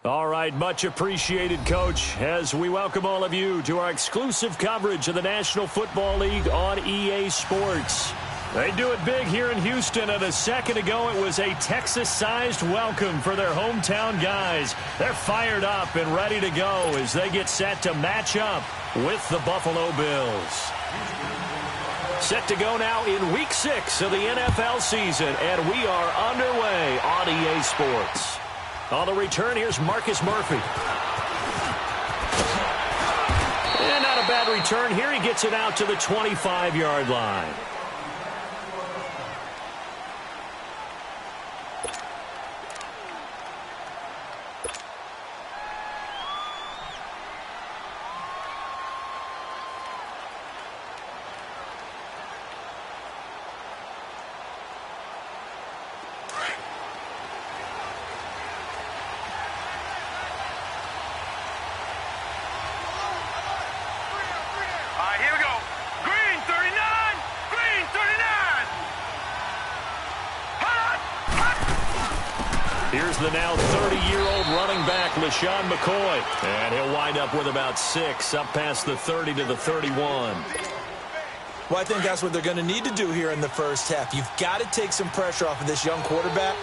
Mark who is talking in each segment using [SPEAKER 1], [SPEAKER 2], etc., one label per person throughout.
[SPEAKER 1] All right, much appreciated, Coach, as we welcome all of you to our exclusive coverage of the National Football League on EA Sports. They do it big here in Houston, and a second ago it was a Texas-sized welcome for their hometown guys. They're fired up and ready to go as they get set to match up with the Buffalo Bills. Set to go now in Week 6 of the NFL season, and we are underway on EA Sports. On the return, here's Marcus Murphy. And not a bad return here. He gets it out to the 25-yard line. Here's the now 30-year-old running back, LaShawn McCoy. And he'll wind up with about 6, up past the 30 to the 31.
[SPEAKER 2] Well, I think that's what they're going to need to do here in the first half. You've got to take some pressure off of this young quarterback,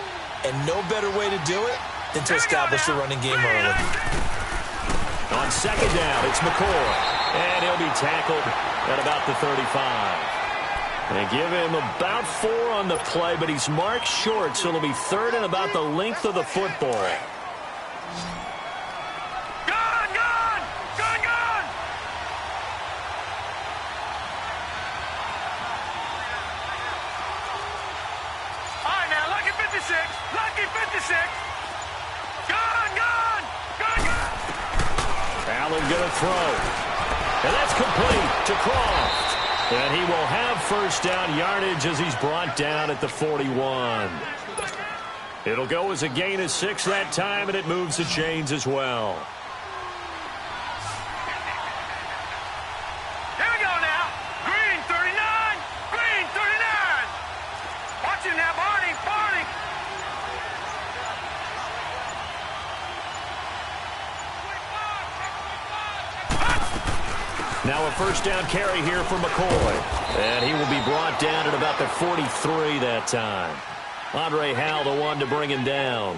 [SPEAKER 2] and no better way to do it than to establish the running game early.
[SPEAKER 1] On second down, it's McCoy. And he'll be tackled at about the 35. They give him about 4 on the play, but he's marked short, so it'll be third and about the length of the football.
[SPEAKER 3] Gone! Gone! Gone! Gone! All right, now, lucky 56. Lucky 56. Gone! Gone! Gone! Gone!
[SPEAKER 1] Allen gonna throw. And that's complete to Croft. And he will have first down yardage as he's brought down at the 41. It'll go as a gain of 6 that time, and it moves the chains as well.
[SPEAKER 3] Here we go now. Green 39. Green 39. Watch him now, Barney. Barney.
[SPEAKER 1] Now a first down carry here for McCoy. And he will be brought down at about the 43 that time. Andre Howell, the one to bring him down.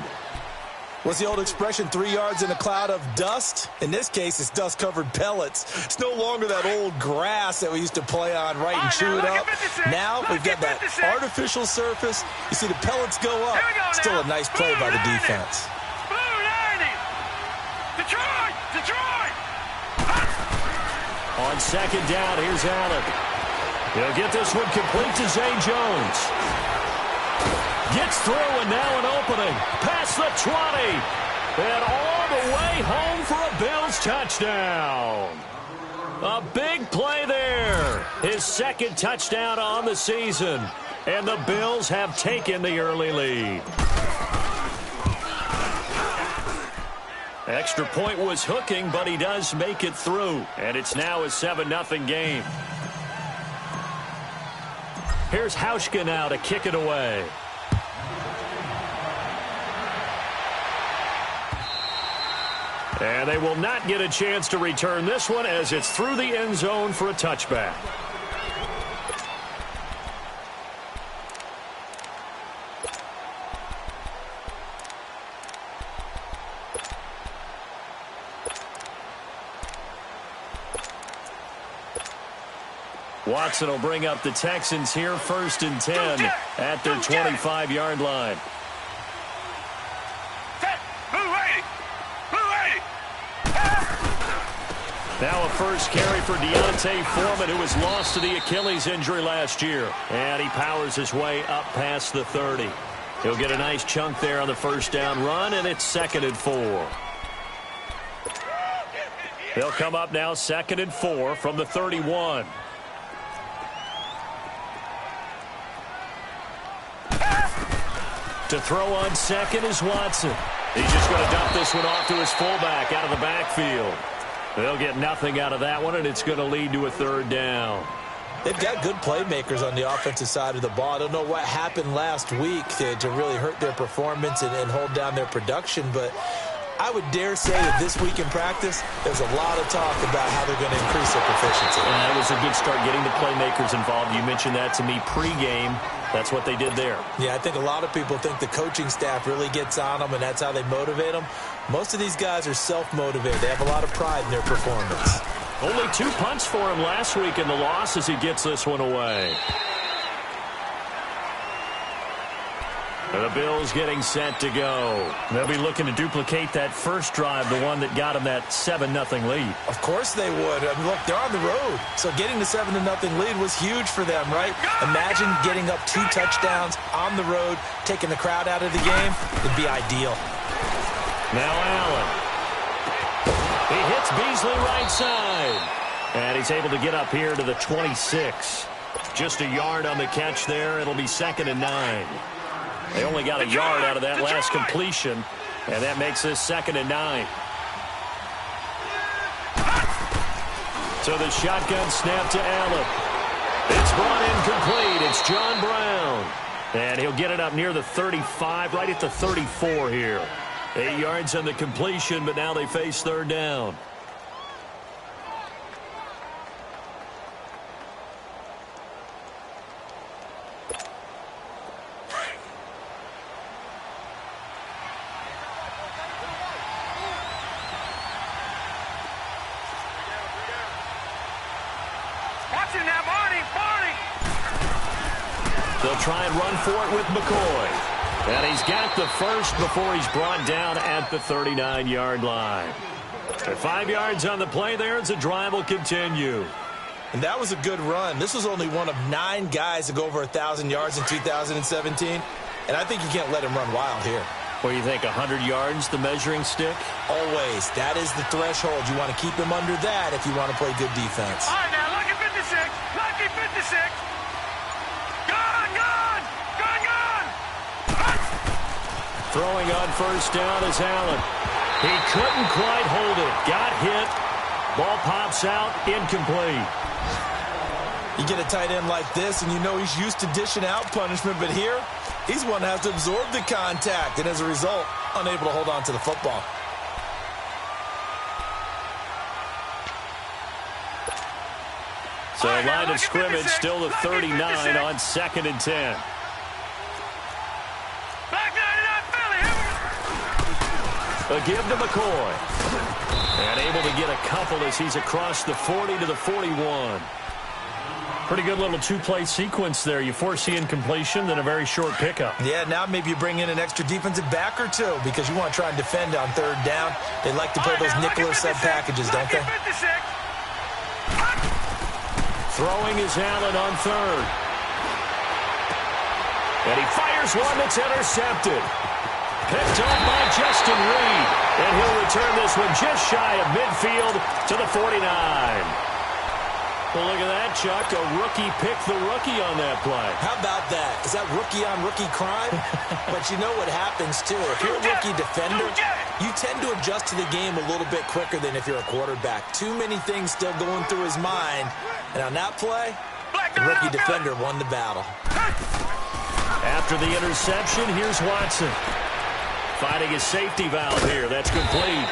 [SPEAKER 2] What's the old expression, 3 yards in a cloud of dust? In this case, it's dust-covered pellets. It's no longer that old grass that we used to play on, right, and chew it up. Now we've got that artificial surface. You see the pellets go up. Still a nice play by the defense.
[SPEAKER 3] Blue 90. Detroit! Detroit!
[SPEAKER 1] On second down, here's Allen. He'll get this one complete to Zay Jones. Gets through, and now an opening. Past the 20. And all the way home for a Bills touchdown. A big play there. His second touchdown on the season. And the Bills have taken the early lead. Extra point was hooking, but he does make it through. And it's now a 7-0 game. Here's Hauschka now to kick it away. And they will not get a chance to return this one as it's through the end zone for a touchback. Watson will bring up the Texans here, 1st and 10 at their 25-yard line. Now a first carry for Deontay Foreman, who was lost to the Achilles injury last year. And he powers his way up past the 30. He'll get a nice chunk there on the first down run, and it's 2nd and 4. They'll come up now 2nd and 4 from the 31. To throw on second is Watson. He's just going to dump this one off to his fullback out of the backfield. They'll get nothing out of that one, and it's going to lead to a 3rd down.
[SPEAKER 2] They've got good playmakers on the offensive side of the ball. I don't know what happened last week to really hurt their performance and hold down their production, but I would dare say that this week in practice, there's a lot of talk about how they're going to increase their proficiency.
[SPEAKER 1] And that was a good start getting the playmakers involved. You mentioned that to me pregame. That's what they did there.
[SPEAKER 2] Yeah, I think a lot of people think the coaching staff really gets on them, and that's how they motivate them. Most of these guys are self-motivated. They have a lot of pride in their performance.
[SPEAKER 1] Only 2 punts for him last week in the loss as he gets this one away. The Bills getting set to go. They'll be looking to duplicate that first drive, the one that got them that 7-0 lead.
[SPEAKER 2] Of course they would. I mean, look, they're on the road. So getting the 7-0 lead was huge for them, right? Imagine getting up 2 touchdowns on the road, taking the crowd out of the game. It'd be ideal.
[SPEAKER 1] Now Allen. He hits Beasley right side. And he's able to get up here to the 26. Just a yard on the catch there. It'll be 2nd and 9. They only got a yard out of that last completion, and that makes this 2nd and 9. So the shotgun snap to Allen. It's brought in complete. It's John Brown. And he'll get it up near the 35, right at the 34 here. 8 yards on the completion, but now they face 3rd down. They'll try and run for it with McCoy. And he's got the first before he's brought down at the 39-yard line. At 5 yards on the play there as the drive will continue.
[SPEAKER 2] And that was a good run. This was only one of 9 guys to go over 1,000 yards in 2017. And I think you can't let him run wild here.
[SPEAKER 1] What do you think, 100 yards, the measuring stick?
[SPEAKER 2] Always. That is the threshold. You want to keep him under that if you want to play good defense.
[SPEAKER 3] All right, now, lucky 56. Lucky 56.
[SPEAKER 1] Throwing on first down is Allen. He couldn't quite hold it. Got hit. Ball pops out. Incomplete.
[SPEAKER 2] You get a tight end like this, and you know he's used to dishing out punishment, but here, he's one that has to absorb the contact, and as a result, unable to hold on to the football.
[SPEAKER 1] So line of scrimmage still the 39 on 2nd and 10. A give to McCoy. And able to get a couple as he's across the 40 to the 41. Pretty good little 2-play sequence there. You foresee incompletion, then a very short pickup.
[SPEAKER 2] Yeah, now maybe you bring in an extra defensive back or 2 because you want to try and defend on 3rd down. They like to play those nickel or sub packages, don't they?
[SPEAKER 1] Throwing is Allen on 3rd. And he fires one that's intercepted. Picked off by Justin Reed. And he'll return this one just shy of midfield to the 49. Well, look at that, Chuck. A rookie picked the rookie on that play.
[SPEAKER 2] How about that? Is that rookie-on-rookie crime? But you know what happens, too. If you're a rookie defender, you tend to adjust to the game a little bit quicker than if you're a quarterback. Too many things still going through his mind. And on that play, the rookie defender won the battle.
[SPEAKER 1] After the interception, here's Watson. Finding his safety valve here. That's complete.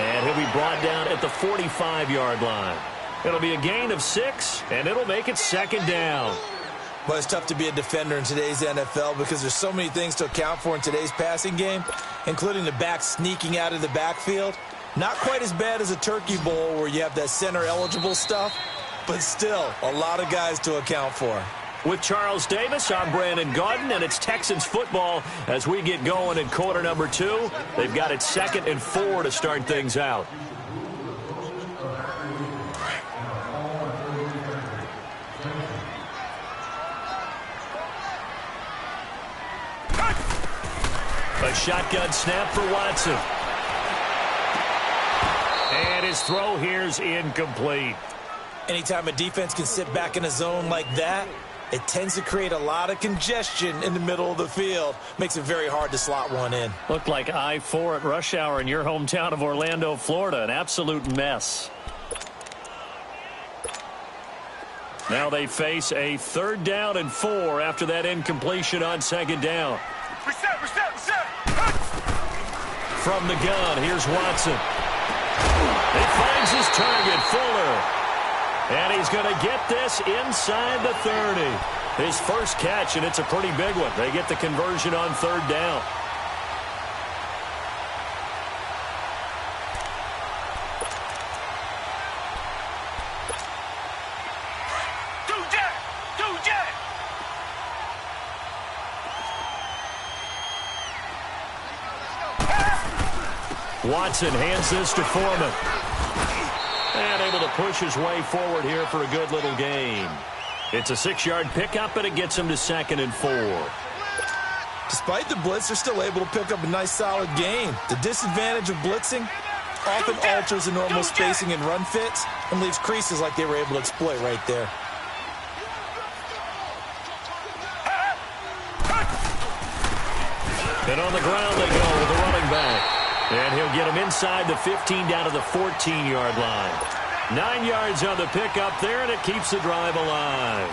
[SPEAKER 1] And he'll be brought down at the 45-yard line. It'll be a gain of 6, and it'll make it 2nd down.
[SPEAKER 2] Well, it's tough to be a defender in today's NFL because there's so many things to account for in today's passing game, including the back sneaking out of the backfield. Not quite as bad as a turkey bowl where you have that center-eligible stuff, but still a lot of guys to account for.
[SPEAKER 1] With Charles Davis, I'm Brandon Gaudin, and it's Texans football as we get going in quarter number 2. They've got it 2nd and 4 to start things out. A shotgun snap for Watson. And his throw here's incomplete.
[SPEAKER 2] Anytime a defense can sit back in a zone like that, it tends to create a lot of congestion in the middle of the field. Makes it very hard to slot one in.
[SPEAKER 1] Looked like I-4 at rush hour in your hometown of Orlando, Florida. An absolute mess. Now they face a 3rd down and 4 after that incompletion on 2nd down.
[SPEAKER 3] Reset.
[SPEAKER 1] from the gun. Here's Watson. He finds his target, Fuller. And he's going to get this inside the 30. His first catch, and it's a pretty big one. They get the conversion on third down. Watson hands this to Foreman. And able to push his way forward here for a good little gain. It's a 6-yard pickup, and it gets him to 2nd and 4.
[SPEAKER 2] Despite the blitz, they're still able to pick up a nice, solid gain. The disadvantage of blitzing often alters the normal spacing and run fits and leaves creases like they were able to exploit right there.
[SPEAKER 1] And on the ground they go with the running back. And he'll get him inside the 15 down to the 14-yard line. 9 yards on the pickup there, and it keeps the drive alive.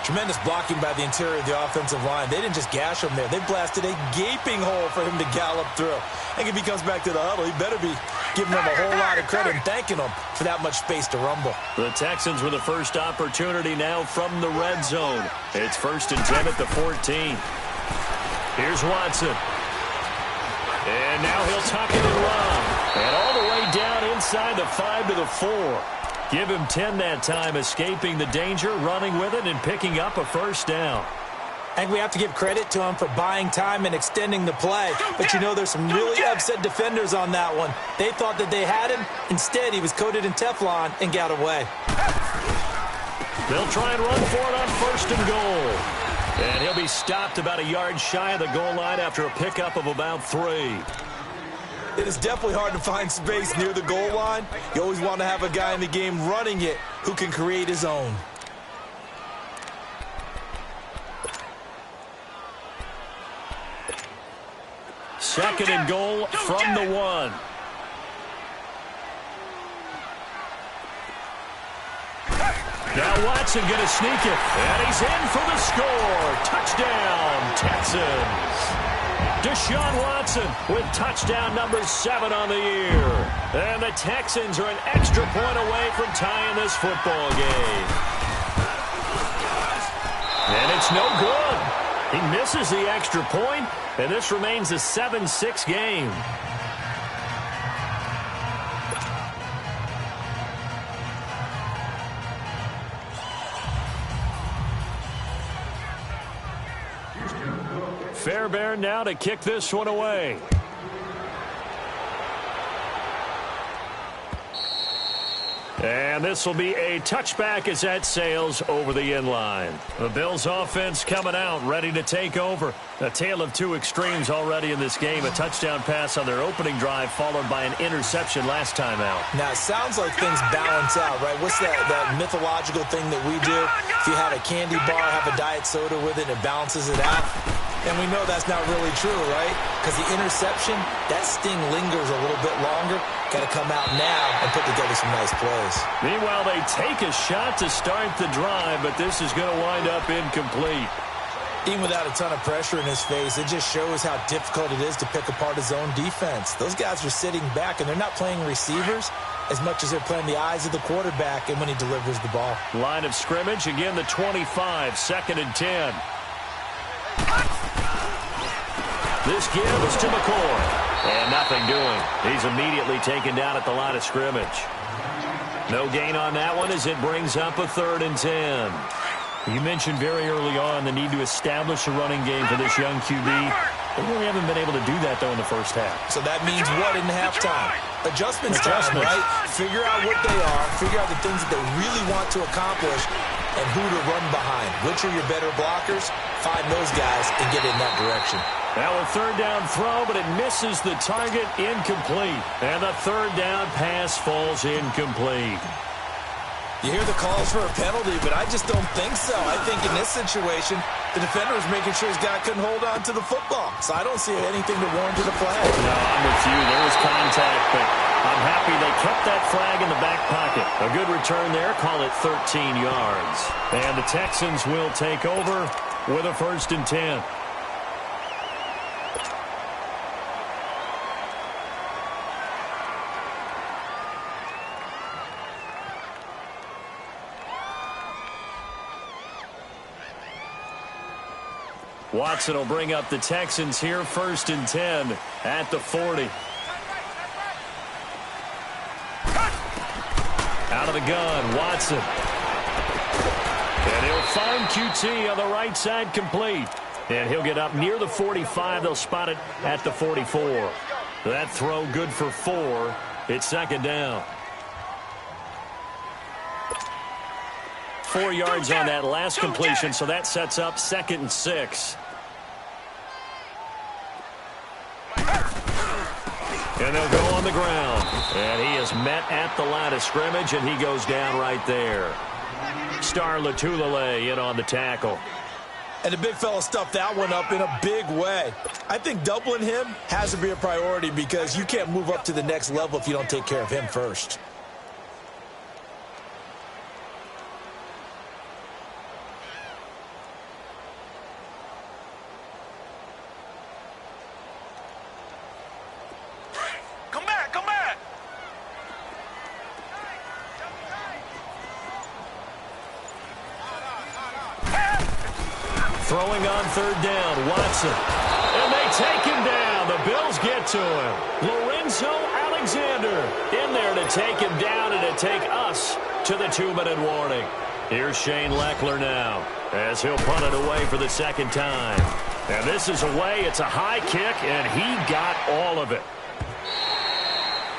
[SPEAKER 2] Tremendous blocking by the interior of the offensive line. They didn't just gash him there. They blasted a gaping hole for him to gallop through. I think if he comes back to the huddle, he better be giving them a whole lot of credit and thanking them for that much space to rumble.
[SPEAKER 1] The Texans with the first opportunity now from the red zone. It's 1st and 10 at the 14. Here's Watson. And now he'll tuck it and run. And all the way down inside the 5 to the 4. Give him 10 that time, escaping the danger, running with it, and picking up a first down.
[SPEAKER 2] I think we have to give credit to him for buying time and extending the play. But you know, there's some really upset defenders on that one. They thought that they had him. Instead, he was coated in Teflon and got away.
[SPEAKER 1] They'll try and run for it on 1st and goal. And he'll be stopped about a yard shy of the goal line after a pickup of about 3.
[SPEAKER 2] It is definitely hard to find space near the goal line. You always want to have a guy in the game running it who can create his own.
[SPEAKER 1] Second and goal from the 1. Now Watson going to sneak it, and he's in for the score. Touchdown, Texans. Deshaun Watson with touchdown number 7 on the year. And the Texans are an extra point away from tying this football game. And it's no good. He misses the extra point, and this remains a 7-6 game. Fairbairn now to kick this one away. And this will be a touchback as that sails over the inline. The Bills offense coming out, ready to take over. A tale of two extremes already in this game. A touchdown pass on their opening drive, followed by an interception last time out.
[SPEAKER 2] Now, it sounds like things balance out, right? What's that mythological thing that we do? If you have a candy bar, have a diet soda with it, it balances it out. And we know that's not really true, right? Because the interception, that sting lingers a little bit longer. Got to come out now and put together some nice plays.
[SPEAKER 1] Meanwhile, they take a shot to start the drive, but this is going to wind up incomplete.
[SPEAKER 2] Even without a ton of pressure in his face, it just shows how difficult it is to pick apart his own defense. Those guys are sitting back, and they're not playing receivers as much as they're playing the eyes of the quarterback and when he delivers the ball.
[SPEAKER 1] Line of scrimmage, again the 25, 2nd and 10. This give is to McCoy. And nothing doing. He's immediately taken down at the line of scrimmage. No gain on that one as it brings up a 3rd and 10. You mentioned very early on the need to establish a running game for this young QB. They really haven't been able to do that, though, in the first half.
[SPEAKER 2] So that means what in halftime? Adjustments time, right? Figure out what they are, figure out the things that they really want to accomplish, and who to run behind. Which are your better blockers? Find those guys and get in that direction.
[SPEAKER 1] Now a 3rd down throw, but it misses the target, incomplete. And the 3rd down pass falls incomplete.
[SPEAKER 2] You hear the calls for a penalty, but I just don't think so. I think in this situation, the defender was making sure his guy couldn't hold on to the football. So I don't see anything to warrant a flag.
[SPEAKER 1] No, I'm with you. There was contact, but I'm happy they kept that flag in the back pocket. A good return there. Call it 13 yards. And the Texans will take over with a 1st and 10. Watson will bring up the Texans here, 1st and 10 at the 40. Out of the gun, Watson. And he'll find QT on the right side, complete. And he'll get up near the 45. They'll spot it at the 44. That throw good for 4. It's 2nd down. 4 yards on that last completion, so that sets up 2nd and 6. And they'll go on the ground. And he is met at the line of scrimmage, and he goes down right there. Star Latulele in on the tackle.
[SPEAKER 2] And the big fella stuffed that one up in a big way. I think doubling him has to be a priority because you can't move up to the next level if you don't take care of him first.
[SPEAKER 1] Throwing on 3rd down, Watson. And they take him down. The Bills get to him. Lorenzo Alexander in there to take him down and to take us to the 2-minute warning. Here's Shane Leckler now as he'll punt it away for the 2nd time. And this is away. It's a high kick, and he got all of it.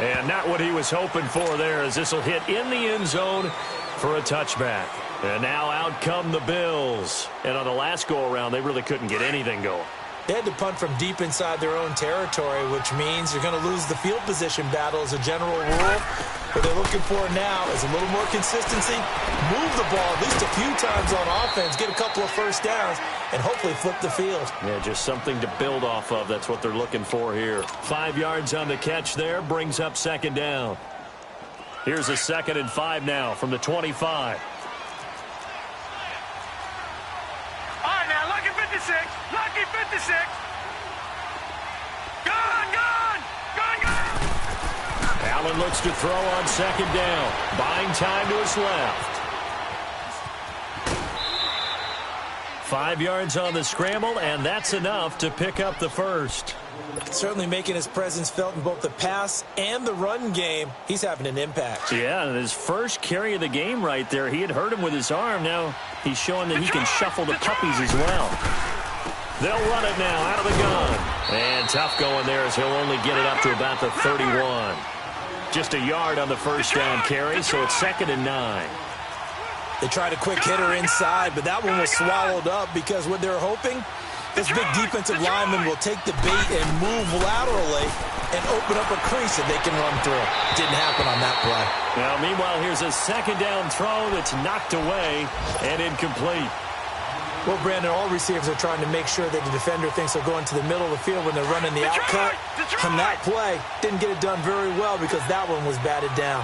[SPEAKER 1] And not what he was hoping for there, as this will hit in the end zone for a touchback. And now out come the Bills. And on the last go-around, they really couldn't get anything going.
[SPEAKER 2] They had to punt from deep inside their own territory, which means you're going to lose the field position battle as a general rule. What they're looking for now is a little more consistency, move the ball at least a few times on offense, get a couple of first downs, and hopefully flip the field.
[SPEAKER 1] Yeah, just something to build off of. That's what they're looking for here. 5 yards on the catch there, brings up 2nd down. Here's a 2nd and 5 now from the 25.
[SPEAKER 3] Lucky 56. Gone.
[SPEAKER 1] Allen looks to throw on 2nd down. Buying time to his left. 5 yards on the scramble, and that's enough to pick up the 1st.
[SPEAKER 2] Certainly making his presence felt in both the pass and the run game. He's having an impact.
[SPEAKER 1] Yeah, and his first carry of the game right there, he had hurt him with his arm. Now he's showing that he can shuffle the puppies as well. They'll run it now out of the gun. And tough going there as he'll only get it up to about the 31. Just a yard on the 1st down carry, so it's 2nd and 9.
[SPEAKER 2] They tried a quick hitter inside, but that one was swallowed up because what they're hoping, this big defensive lineman will take the bait and move laterally and open up a crease that they can run through. Didn't happen on that play.
[SPEAKER 1] Now, meanwhile, here's a 2nd down throw that's knocked away and incomplete.
[SPEAKER 2] Well, Brandon, all receivers are trying to make sure that the defender thinks they'll go into the middle of the field when they're running the out-cut. On that play, didn't get it done very well because that one was batted down.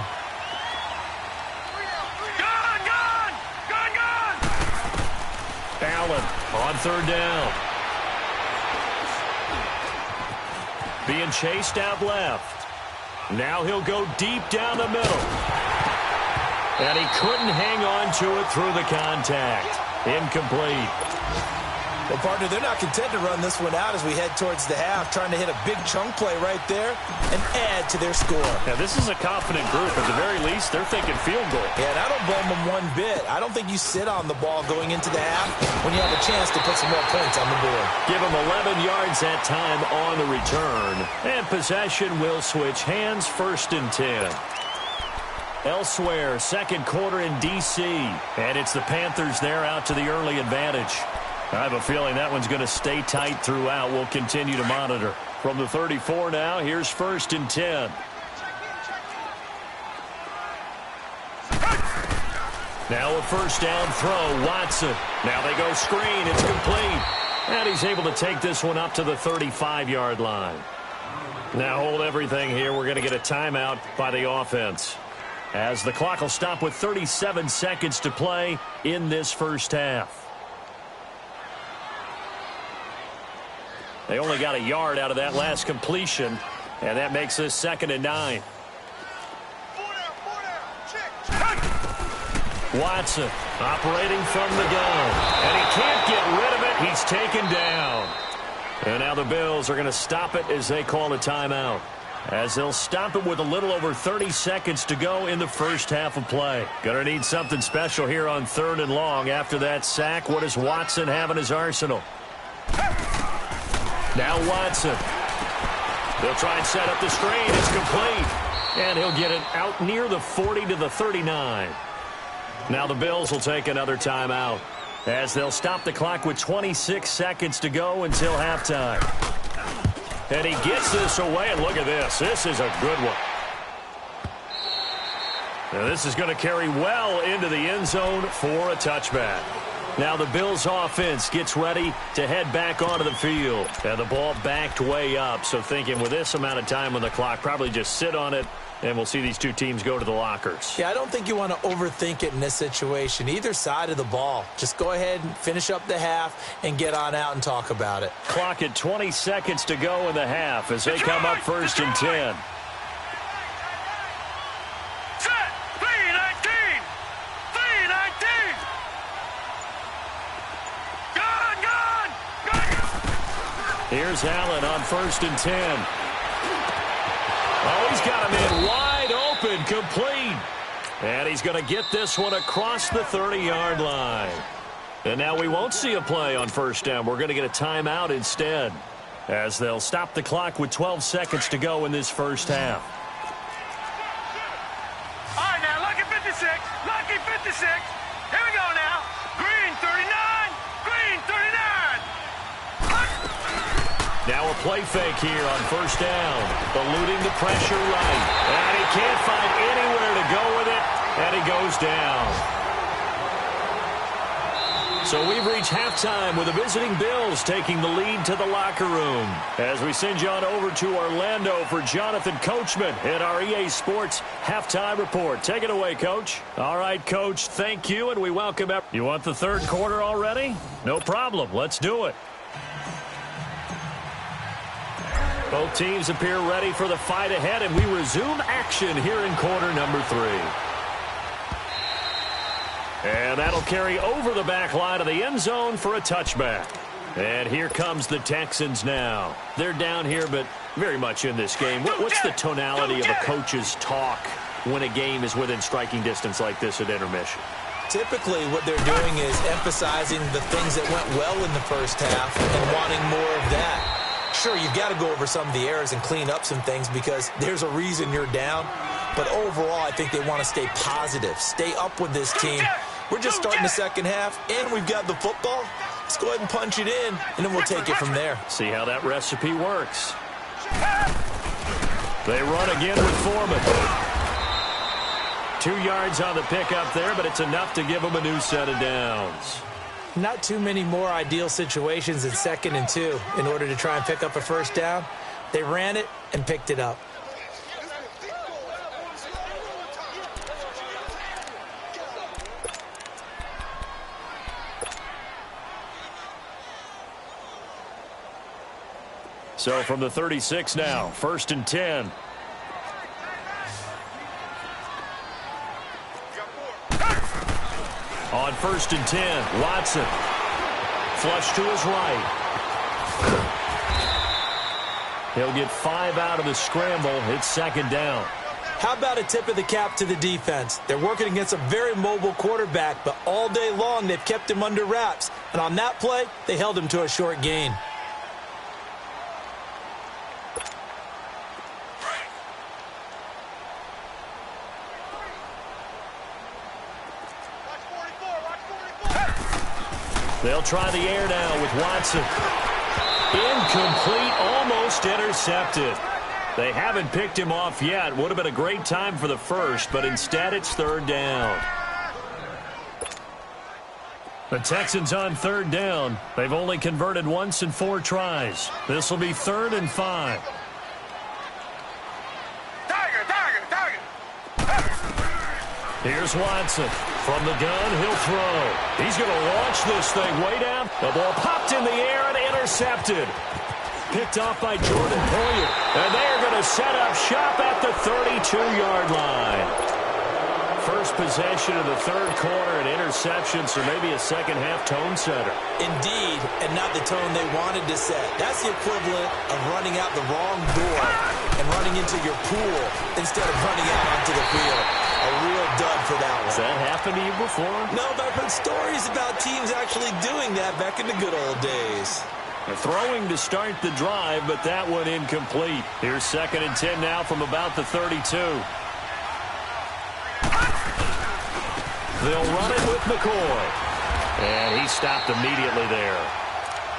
[SPEAKER 1] Allen on 3rd down. Being chased out left. Now he'll go deep down the middle. And he couldn't hang on to it through the contact. Incomplete.
[SPEAKER 2] Well, partner, they're not content to run this one out as we head towards the half, trying to hit a big chunk play right there and add to their score.
[SPEAKER 1] Now, this is a confident group. At the very least, they're thinking field goal.
[SPEAKER 2] Yeah, and I don't blame them one bit. I don't think you sit on the ball going into the half when you have a chance to put some more points on the board.
[SPEAKER 1] Give them 11 yards that time on the return. And possession will switch hands, 1st and 10. Elsewhere, 2nd quarter in D.C. And it's the Panthers there out to the early advantage. I have a feeling that one's going to stay tight throughout. We'll continue to monitor. From the 34 now, here's 1st and 10. Now a 1st down throw, Watson. Now they go screen, it's complete. And he's able to take this one up to the 35-yard line. Now hold everything here. We're going to get a timeout by the offense, as the clock will stop with 37 seconds to play in this 1st half. They only got a yard out of that last completion, and that makes this 2nd and 9. Watson operating from the gun, and he can't get rid of it. He's taken down. And now the Bills are going to stop it as they call a timeout. As they'll stop it with a little over 30 seconds to go in the first half of play. Going to need something special here on 3rd and long after that sack. What does Watson have in his arsenal? Now Watson. They'll try and set up the screen. It's complete. And he'll get it out near the 40 to the 39. Now the Bills will take another timeout as they'll stop the clock with 26 seconds to go until halftime. And he gets this away, and look at this. This is a good one. Now this is going to carry well into the end zone for a touchback. Now the Bills offense gets ready to head back onto the field. And the ball backed way up, so thinking with this amount of time on the clock, probably just sit on it, and we'll see these two teams go to the lockers.
[SPEAKER 2] Yeah, I don't think you want to overthink it in this situation. Either side of the ball. Just go ahead and finish up the half and get on out and talk about it.
[SPEAKER 1] Clock at 20 seconds to go in the half as they come up 1st and 10.
[SPEAKER 3] Set. 3-19. 3-19. Gone.
[SPEAKER 1] Here's Allen on 1st and 10. Oh, he's got him in wide open, complete. And he's going to get this one across the 30-yard line. And now we won't see a play on 1st down. We're going to get a timeout instead as they'll stop the clock with 12 seconds to go in this first half.
[SPEAKER 3] All right, now, lucky 56. Lucky 56. Here we go now. Green 39. Green 39.
[SPEAKER 1] Now a play fake here on 1st down. Eluding the pressure right. And he can't find anywhere to go with it. And he goes down. So we've reached halftime with the visiting Bills taking the lead to the locker room. As we send you on over to Orlando for Jonathan Coachman in our EA Sports Halftime Report. Take it away, Coach. All right, Coach, thank you, and we welcome everyone. You want the 3rd quarter already? No problem. Let's do it. Both teams appear ready for the fight ahead, and we resume action here in quarter number 3. And that'll carry over the back line of the end zone for a touchback. And here comes the Texans now. They're down here, but very much in this game. What's the tonality of a coach's talk when a game is within striking distance like this at intermission?
[SPEAKER 2] Typically, what they're doing is emphasizing the things that went well in the first half and wanting more of that. Sure, you've got to go over some of the errors and clean up some things because there's a reason you're down. But overall, I think they want to stay positive, stay up with this team. We're just starting the second half, and we've got the football. Let's go ahead and punch it in, and then we'll take it from there.
[SPEAKER 1] See how that recipe works. They run again with Foreman. 2 yards on the pickup there, but it's enough to give them a new set of downs.
[SPEAKER 2] Not too many more ideal situations in 2nd and 2 in order to try and pick up a 1st down. They ran it and picked it up.
[SPEAKER 1] So from the 36 now, 1st and 10. On 1st and 10, Watson. Flush to his right. He'll get 5 out of the scramble. It's 2nd down.
[SPEAKER 2] How about a tip of the cap to the defense? They're working against a very mobile quarterback, but all day long they've kept him under wraps. And on that play, they held him to a short gain.
[SPEAKER 1] They'll try the air now with Watson. Incomplete, almost intercepted. They haven't picked him off yet. Would have been a great time for the first, but instead it's 3rd down. The Texans on 3rd down. They've only converted once in 4 tries. This will be 3rd and 5. Here's Watson. From the gun, he'll throw. He's going to launch this thing way down. The ball popped in the air and intercepted. Picked off by Jordan Poyer. And they're going to set up shop at the 32-yard line. first possession of the third quarter, an interception, so maybe a second-half tone setter.
[SPEAKER 2] Indeed, and not the tone they wanted to set. That's the equivalent of running out the wrong door and running into your pool instead of running out onto the field. A real dud for that one.
[SPEAKER 1] Has that happened to you before?
[SPEAKER 2] No, but I've heard stories about teams actually doing that back in the good old days.
[SPEAKER 1] They're throwing to start the drive, but that one incomplete. Here's 2nd and 10 now from about the 32. They'll run it with McCoy. And he stopped immediately there.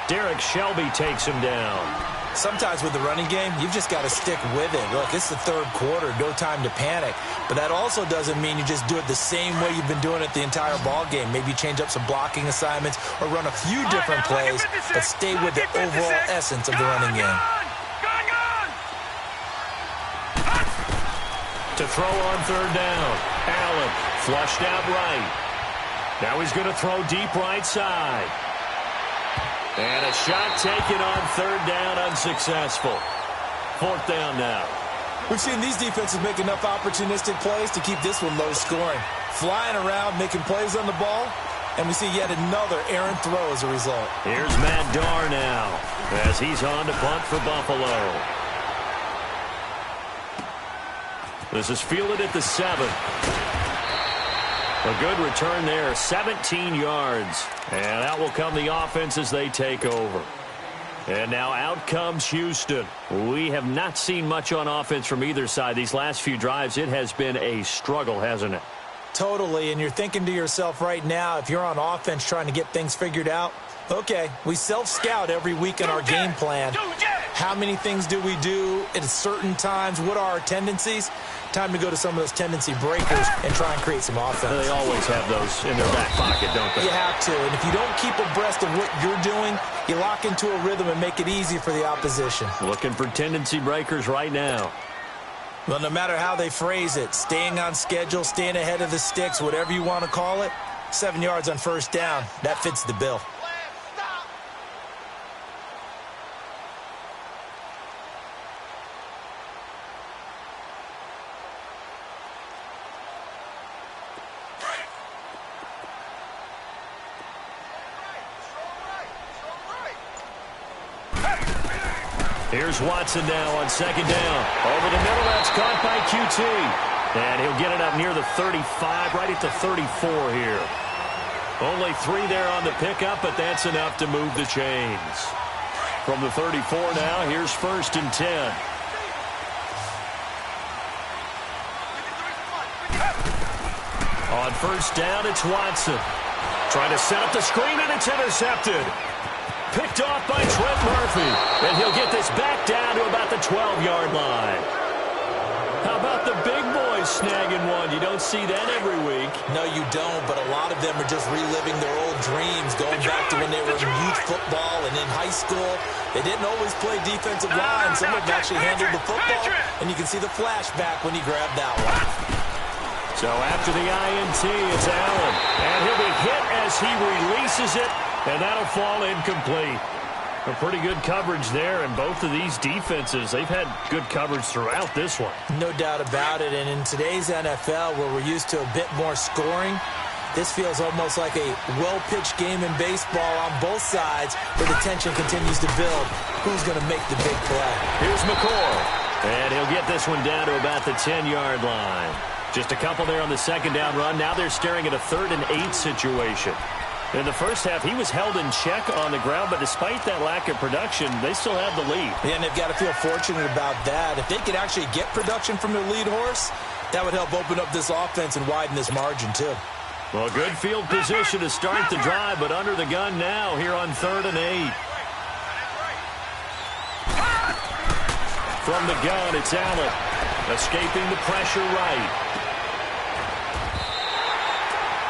[SPEAKER 1] Derek Shelby takes him down.
[SPEAKER 2] Sometimes with the running game, you've just got to stick with it. Look, it's the third quarter, no time to panic. But that also doesn't mean you just do it the same way you've been doing it the entire ball game. Maybe change up some blocking assignments or run a few different plays, but stay with the overall essence of the running game.
[SPEAKER 1] To throw on 3rd down. Allen flushed out right. Now he's going to throw deep right side. And a shot taken on 3rd down, unsuccessful. 4th down now.
[SPEAKER 2] We've seen these defenses make enough opportunistic plays to keep this one low scoring. Flying around, making plays on the ball, and we see yet another errant throw as a result.
[SPEAKER 1] Here's Matt Darr now as he's on to punt for Buffalo. This is fielded at the 7. A good return there, 17 yards. And out will come the offense as they take over. And now out comes Houston. We have not seen much on offense from either side. These last few drives, it has been a struggle, hasn't it?
[SPEAKER 2] Totally, and you're thinking to yourself right now, if you're on offense trying to get things figured out, okay, we self-scout every week in our game plan. How many things do we do at certain times? What are our tendencies? Time to go to some of those tendency breakers and try and create some offense.
[SPEAKER 1] They always have those in their back pocket, don't they?
[SPEAKER 2] You have to, and if you don't keep abreast of what you're doing, you lock into a rhythm and make it easy for the opposition.
[SPEAKER 1] Looking for tendency breakers right now.
[SPEAKER 2] Well, no matter how they phrase it, staying on schedule, staying ahead of the sticks, whatever you want to call it, 7 yards on 1st down, that fits the bill.
[SPEAKER 1] Here's Watson now on 2nd down. Over the middle, that's caught by QT. And he'll get it up near the 35, right at the 34 here. Only 3 there on the pickup, but that's enough to move the chains. From the 34 now, here's 1st and 10. On 1st down, it's Watson. Trying to set up the screen, and it's intercepted. Picked off by Trent Murphy. And he'll get this back down to about the 12-yard line. How about the big boys snagging one? You don't see that every week.
[SPEAKER 2] No, you don't, but a lot of them are just reliving their old dreams, going back to when they were in youth football and in high school. They didn't always play defensive line. Some of them actually handled the football, and you can see the flashback when he grabbed that one.
[SPEAKER 1] So after the INT, it's Allen. And he'll be hit as he releases it. And that'll fall incomplete. A pretty good coverage there, and both of these defenses, they've had good coverage throughout this one.
[SPEAKER 2] No doubt about it, and in today's NFL, where we're used to a bit more scoring, this feels almost like a well-pitched game in baseball on both sides, where the tension continues to build. Who's going to make the big play?
[SPEAKER 1] Here's McCoy, and he'll get this one down to about the 10-yard line. Just a couple there on the 2nd down run. Now they're staring at a 3rd and 8 situation. In the first half, he was held in check on the ground, but despite that lack of production, they still have the lead.
[SPEAKER 2] Yeah, and they've got to feel fortunate about that. If they could actually get production from their lead horse, that would help open up this offense and widen this margin, too.
[SPEAKER 1] Well, good field position to start the drive, but under the gun now here on 3rd and 8. From the gun, it's Allen, escaping the pressure right.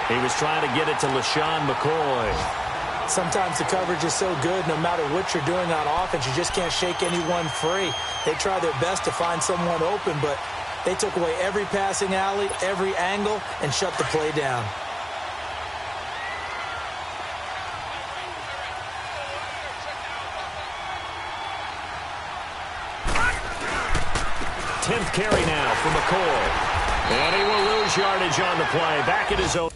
[SPEAKER 1] He was trying to get it to LaShawn McCoy.
[SPEAKER 2] Sometimes the coverage is so good, no matter what you're doing on offense, you just can't shake anyone free. They try their best to find someone open, but they took away every passing alley, every angle, and shut the play down.
[SPEAKER 1] Tenth carry now for McCoy. And he will lose yardage on the play. Back at his own.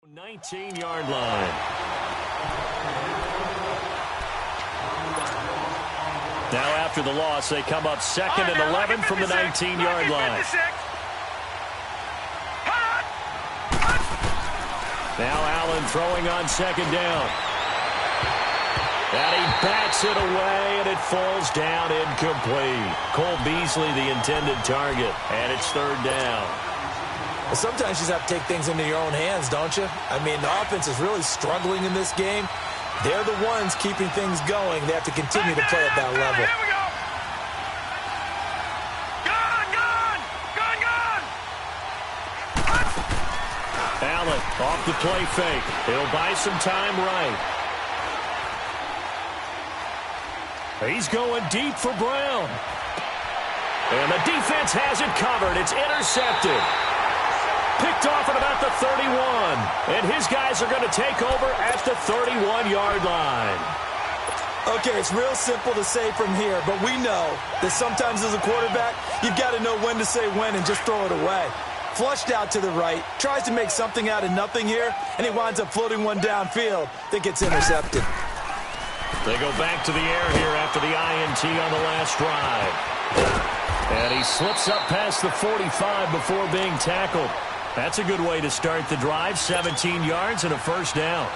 [SPEAKER 1] ...19-yard line. Now after the loss, they come up second and 11 from the 19-yard line. Now Allen throwing on second down. And he bats it away, and it falls down incomplete. Cole Beasley, the intended target, and it's third down.
[SPEAKER 2] Well, sometimes you just have to take things into your own hands, don't you? I mean, the offense is really struggling in this game. They're the ones keeping things going. They have to continue to play at that level.
[SPEAKER 3] Here we go. Gone.
[SPEAKER 1] Allen off the play fake. He'll buy some time right. He's going deep for Brown. And the defense has it covered. It's intercepted. Picked off at about the 31. And his guys are going to take over at the 31-yard line.
[SPEAKER 2] Okay, it's real simple to say from here, but we know that sometimes as a quarterback, you've got to know when to say when and just throw it away. Flushed out to the right, tries to make something out of nothing here, and he winds up floating one downfield that gets intercepted.
[SPEAKER 1] They go back to the air here after the INT on the last drive. And he slips up past the 45 before being tackled. That's a good way to start the drive. 17 yards and a first down.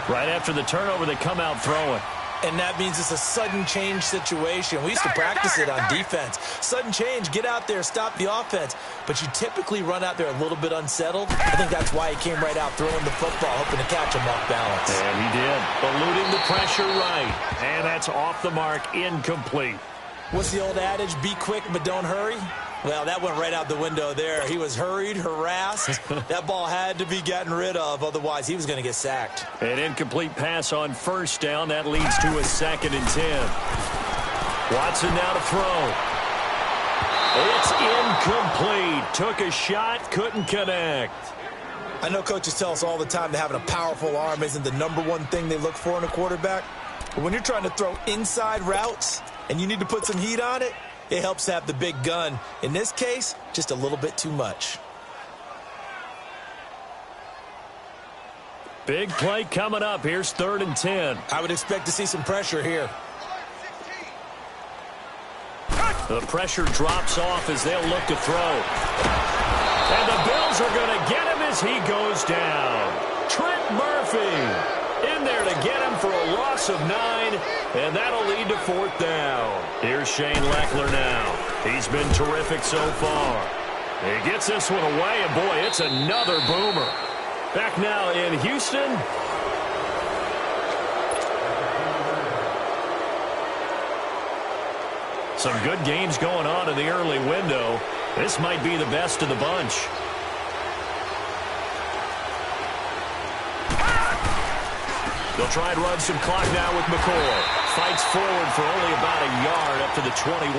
[SPEAKER 1] Right after the turnover, they come out throwing.
[SPEAKER 2] And that means it's a sudden change situation. We used to practice it on defense. Sudden change, get out there, stop the offense. But you typically run out there a little bit unsettled. I think that's why he came right out throwing the football, hoping to catch him off balance.
[SPEAKER 1] And he did. Eluding the pressure right. And that's off the mark, incomplete.
[SPEAKER 2] What's the old adage? Be quick, but don't hurry? Well, that went right out the window there. He was hurried, harassed. That ball had to be gotten rid of. Otherwise, he was going to get sacked.
[SPEAKER 1] An incomplete pass on first down. That leads to a 2nd and 10. Watson now to throw. It's incomplete. Took a shot, couldn't connect.
[SPEAKER 2] I know coaches tell us all the time that having a powerful arm isn't the #1 thing they look for in a quarterback. But when you're trying to throw inside routes and you need to put some heat on it, it helps have the big gun. In this case, just a little bit too much.
[SPEAKER 1] Big play coming up. Here's 3rd and 10.
[SPEAKER 2] I would expect to see some pressure here.
[SPEAKER 1] The pressure drops off as they'll look to throw. And the Bills are going to get him as he goes down. Trent Murphy in there to get him for a loss of 9, and that'll lead to 4th down. Here's Shane Leckler now. He's been terrific so far. He gets this one away, and boy, it's another boomer. Back now in Houston. Some good games going on in the early window. This might be the best of the bunch. They'll try and run some clock now with McCoy. Fights forward for only about a yard up to the 21.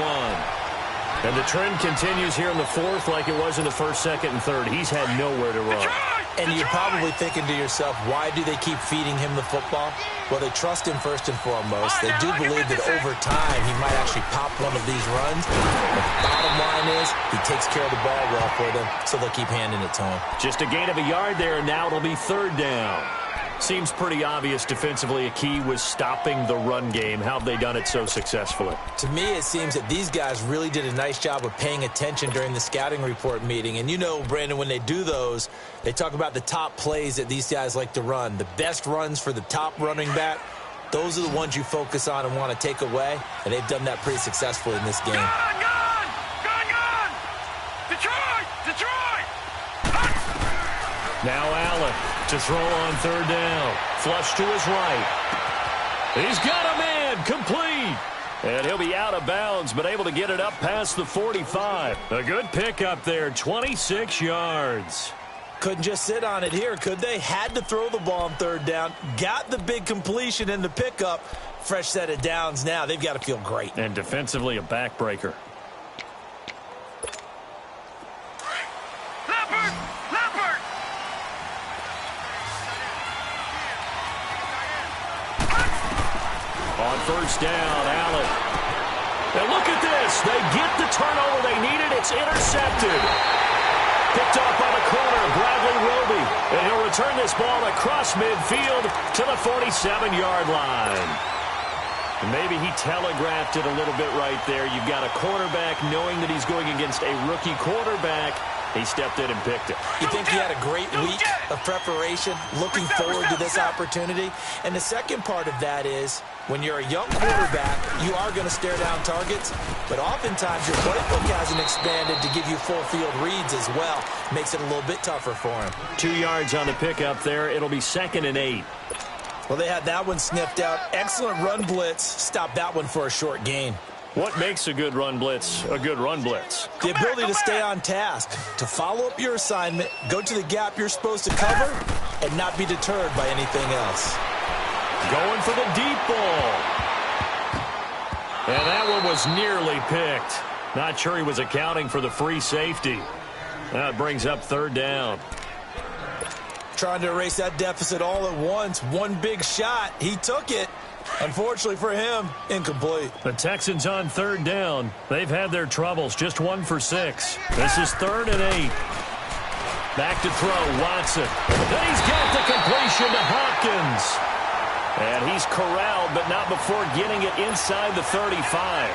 [SPEAKER 1] And the trend continues here in the 4th like it was in the 1st, 2nd, and 3rd. He's had nowhere to run.
[SPEAKER 2] And you're probably thinking to yourself, why do they keep feeding him the football? Well, they trust him first and foremost. They do believe that over time he might actually pop one of these runs. The bottom line is he takes care of the ball well for them, so they'll keep handing it to him.
[SPEAKER 1] Just a gain of a yard there, and now it'll be 3rd down. Seems pretty obvious defensively a key was stopping the run game. How have they done it so successfully?
[SPEAKER 2] To me, it seems that these guys really did a nice job of paying attention during the scouting report meeting. And you know, Brandon, when they do those, they talk about the top plays that these guys like to run. The best runs for the top running back, those are the ones you focus on and want to take away. And they've done that pretty successfully in this game.
[SPEAKER 3] Gone!
[SPEAKER 1] Now Allen to throw on third down. Flush to his right. He's got a man. Complete. And he'll be out of bounds, but able to get it up past the 45. A good pickup there, 26 yards.
[SPEAKER 2] Couldn't just sit on it here, could they? Had to throw the ball on third down. Got the big completion in the pickup. Fresh set of downs now. They've got to feel great.
[SPEAKER 1] And defensively, a backbreaker.
[SPEAKER 3] Leopard!
[SPEAKER 1] On first down, Allen. And look at this. They get the turnover they needed. It's intercepted. Picked off by the corner, Bradley Roby. And he'll return this ball across midfield to the 47-yard line. Maybe he telegraphed it a little bit right there. You've got a quarterback knowing that he's going against a rookie quarterback. He stepped in and picked it.
[SPEAKER 2] You think he had a great week of preparation, looking forward to this opportunity? And the second part of that is, when you're a young quarterback, you are going to stare down targets, but oftentimes your playbook hasn't expanded to give you full field reads as well. Makes it a little bit tougher for him.
[SPEAKER 1] 2 yards on the pickup there. It'll be 2nd and 8.
[SPEAKER 2] Well, they had that one sniffed out. Excellent run blitz. Stopped that one for a short gain.
[SPEAKER 1] What makes a good run blitz a good run blitz?
[SPEAKER 2] The ability to stay on task, to follow up your assignment, go to the gap you're supposed to cover, and not be deterred by anything else.
[SPEAKER 1] Going for the deep ball. And that one was nearly picked. Not sure he was accounting for the free safety. That brings up third down.
[SPEAKER 2] Trying to erase that deficit all at once. One big shot. He took it. Unfortunately for him, incomplete.
[SPEAKER 1] The Texans on third down. They've had their troubles. Just 1 for 6. This is 3rd and 8. Back to throw, Watson. Then he's got the completion to Hopkins. And he's corralled, but not before getting it inside the 35.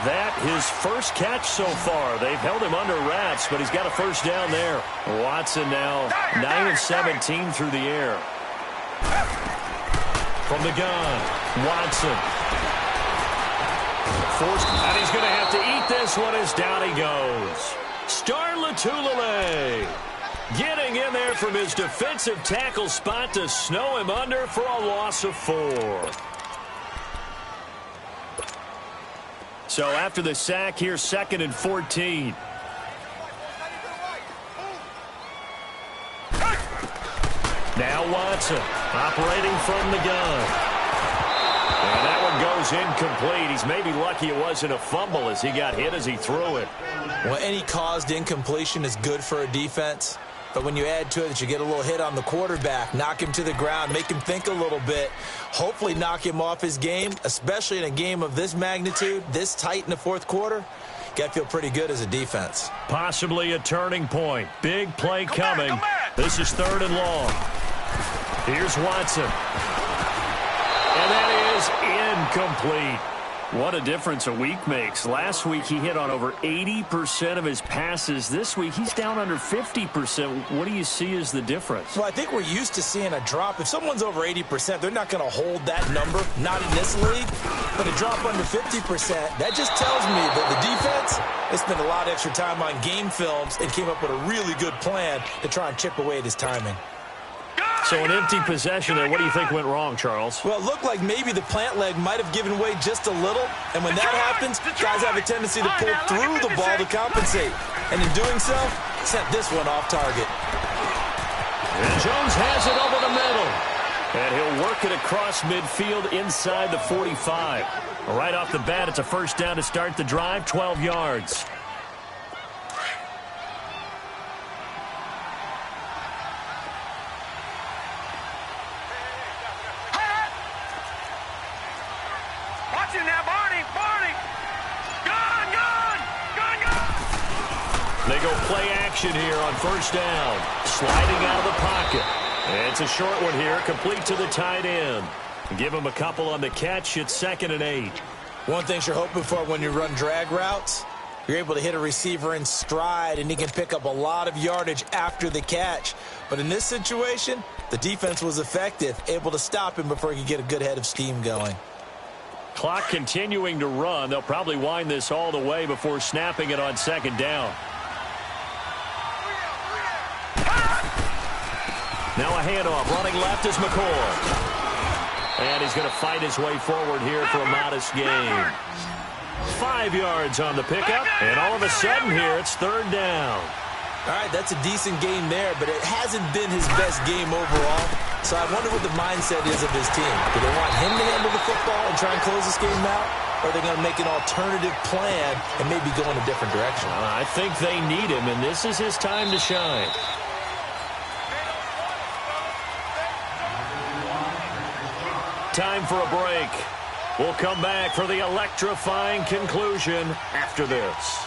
[SPEAKER 1] That his first catch so far. They've held him under wraps, but he's got a first down there. Watson now 9 of 17 through the air. From the gun, Watson. Forced, and he's going to have to eat this one as down he goes. Star Latulele getting in there from his defensive tackle spot to snow him under for a loss of 4. So after the sack here, 2nd and 14. Now Watson operating from the gun. And that one goes incomplete. He's maybe lucky it wasn't a fumble as he got hit as he threw it.
[SPEAKER 2] Well, any caused incompletion is good for a defense. But when you add to it that you get a little hit on the quarterback, knock him to the ground, make him think a little bit, hopefully knock him off his game, especially in a game of this magnitude, this tight in the fourth quarter, got to feel pretty good as a defense.
[SPEAKER 1] Possibly a turning point. Big play coming. This is 3rd and long. Here's Watson. And that is incomplete. What a difference a week makes. Last week he hit on over 80% of his passes. This week he's down under 50%. What do you see as the difference?
[SPEAKER 2] Well, I think we're used to seeing a drop. If someone's over 80%, they're not going to hold that number, not in this league. But a drop under 50%, that just tells me that the defense, they spent a lot of extra time on game films and came up with a really good plan to try and chip away at his timing.
[SPEAKER 1] So an empty possession there. What do you think went wrong, Charles?
[SPEAKER 2] Well, it looked like maybe the plant leg might have given way just a little. And when that happens, guys have a tendency to pull through the ball to compensate. And in doing so, sent this one off target.
[SPEAKER 1] And Jones has it over the middle. And he'll work it across midfield inside the 45. Right off the bat, it's a first down to start the drive, 12 yards. They go play action here on first down. Sliding out of the pocket. And it's a short one here, complete to the tight end. Give him a couple on the catch. It's 2nd and 8.
[SPEAKER 2] One thing you're hoping for when you run drag routes, you're able to hit a receiver in stride, and he can pick up a lot of yardage after the catch. But in this situation, the defense was effective, able to stop him before he could get a good head of steam going.
[SPEAKER 1] Clock continuing to run. They'll probably wind this all the way before snapping it on 2nd down. Now a handoff. Running left is McCoy. And he's going to fight his way forward here for a modest gain. 5 yards on the pickup. And all of a sudden here, it's third down.
[SPEAKER 2] All right, that's a decent game there, but it hasn't been his best game overall. So I wonder what the mindset is of his team. Do they want him to handle the football and try and close this game out? Or are they going to make an alternative plan and maybe go in a different direction?
[SPEAKER 1] I think they need him, and this is his time to shine. Time for a break. We'll come back for the electrifying conclusion after this.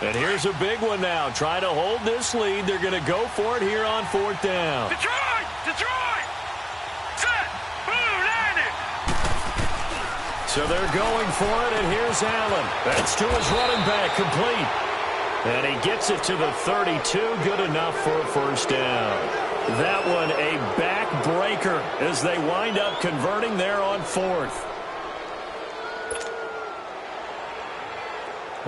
[SPEAKER 1] And here's a big one now. Try to hold this lead. They're going to go for it here on fourth down.
[SPEAKER 3] Detroit! Detroit! Set! Boom! Landed!
[SPEAKER 1] So they're going for it, and here's Allen. That's to his running back, complete. And he gets it to the 32. Good enough for a first down. That one a backbreaker as they wind up converting there on fourth.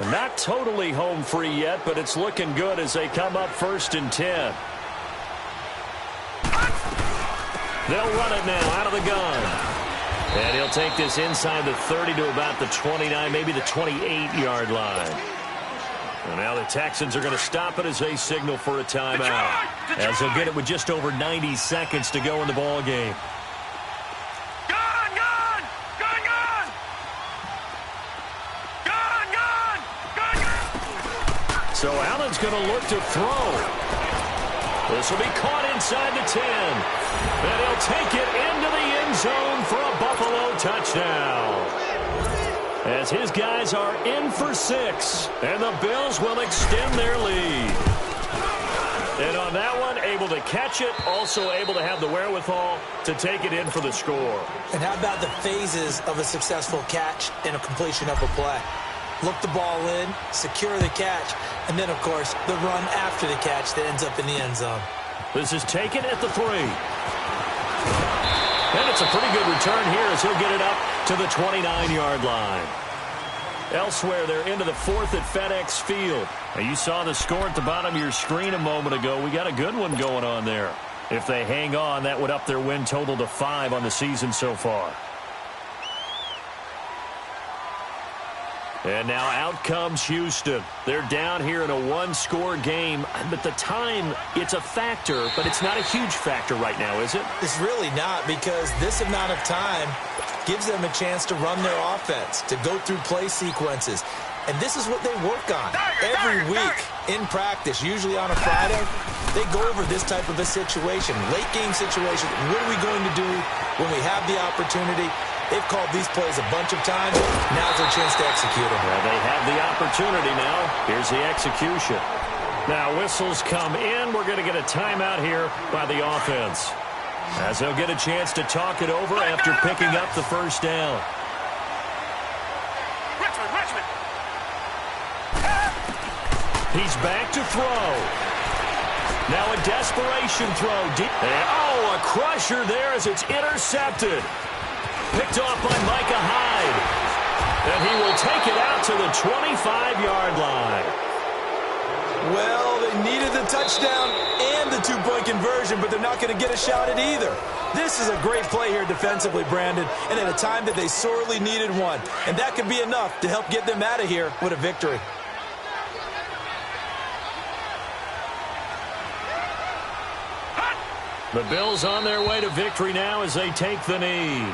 [SPEAKER 1] Not totally home free yet, but it's looking good as they come up 1st and 10. They'll run it now out of the gun. And he'll take this inside the 30 to about the 29, maybe the 28-yard line. And now the Texans are going to stop it as they signal for a timeout. As they'll get it with just over 90 seconds to go in the ball game. So Allen's going to look to throw. This will be caught inside the 10. And he'll take it into the end zone for a Buffalo touchdown. As his guys are in for 6. And the Bills will extend their lead. And on that one, able to catch it. Also able to have the wherewithal to take it in for the score.
[SPEAKER 2] And how about the phases of a successful catch and a completion of a play? Look the ball in, secure the catch, and then, of course, the run after the catch that ends up in the end zone.
[SPEAKER 1] This is taken at the 3. And it's a pretty good return here as he'll get it up to the 29-yard line. Elsewhere, they're into the 4th at FedEx Field. Now, you saw the score at the bottom of your screen a moment ago. We got a good one going on there. If they hang on, that would up their win total to 5 on the season so far. And now out comes Houston. They're down here in a 1-score game. But the time, it's a factor, but it's not a huge factor right now, is it?
[SPEAKER 2] It's really not, because this amount of time gives them a chance to run their offense, to go through play sequences. And this is what they work on every week in practice, usually on a Friday. They go over this type of a situation, late game situation. What are we going to do when we have the opportunity? They've called these plays a bunch of times. Now's their chance to execute them.
[SPEAKER 1] Well, they have the opportunity now. Here's the execution. Now whistles come in. We're going to get a timeout here by the offense, as they'll get a chance to talk it over after picking up the first down.
[SPEAKER 3] Richmond!
[SPEAKER 1] He's back to throw. Now a desperation throw. Deep. And, a crusher there as it's intercepted. Picked off by Micah Hyde. And he will take it out to the 25-yard line.
[SPEAKER 2] Well, they needed the touchdown and the 2-point conversion, but they're not going to get a shot at either. This is a great play here defensively, Brandon, and at a time that they sorely needed one. And that could be enough to help get them out of here with a victory.
[SPEAKER 1] The Bills on their way to victory now as they take the knee.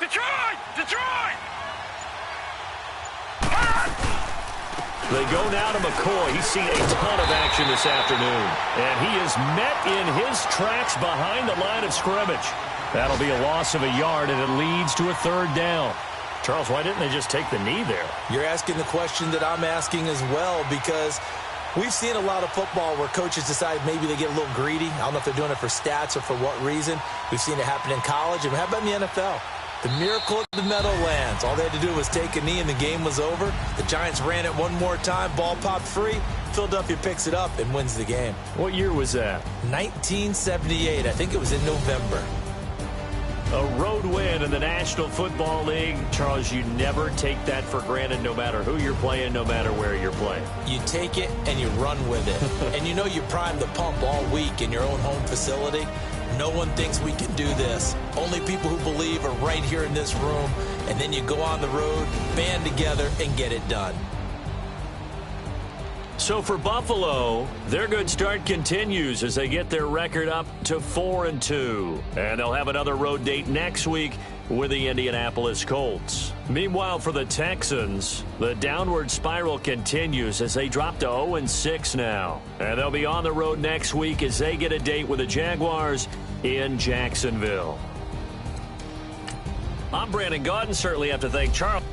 [SPEAKER 3] Detroit!
[SPEAKER 1] They go now to McCoy. He's seen a ton of action this afternoon. And he is met in his tracks behind the line of scrimmage. That'll be a loss of a yard, and it leads to a third down. Charles, why didn't they just take the knee there?
[SPEAKER 2] You're asking the question that I'm asking as well, because we've seen a lot of football where coaches decide maybe they get a little greedy. I don't know if they're doing it for stats or for what reason. We've seen it happen in college, and how about in the NFL? The miracle of the Meadowlands. All they had to do was take a knee, and the game was over. The Giants ran it one more time. Ball popped free. Philadelphia picks it up and wins the game.
[SPEAKER 1] What year was that?
[SPEAKER 2] 1978. I think it was in November.
[SPEAKER 1] A road win in the National Football League. Charles, you never take that for granted no matter who you're playing, no matter where you're playing.
[SPEAKER 2] You take it and you run with it. And you know you prime the pump all week in your own home facility. No one thinks we can do this. Only people who believe are right here in this room. And then you go on the road, band together, and get it done.
[SPEAKER 1] So for Buffalo, their good start continues as they get their record up to 4-2. And they'll have another road date next week with the Indianapolis Colts. Meanwhile, for the Texans, the downward spiral continues as they drop to 0-6 now. And they'll be on the road next week as they get a date with the Jaguars in Jacksonville. I'm Brandon Gaudin. Certainly have to thank Charles.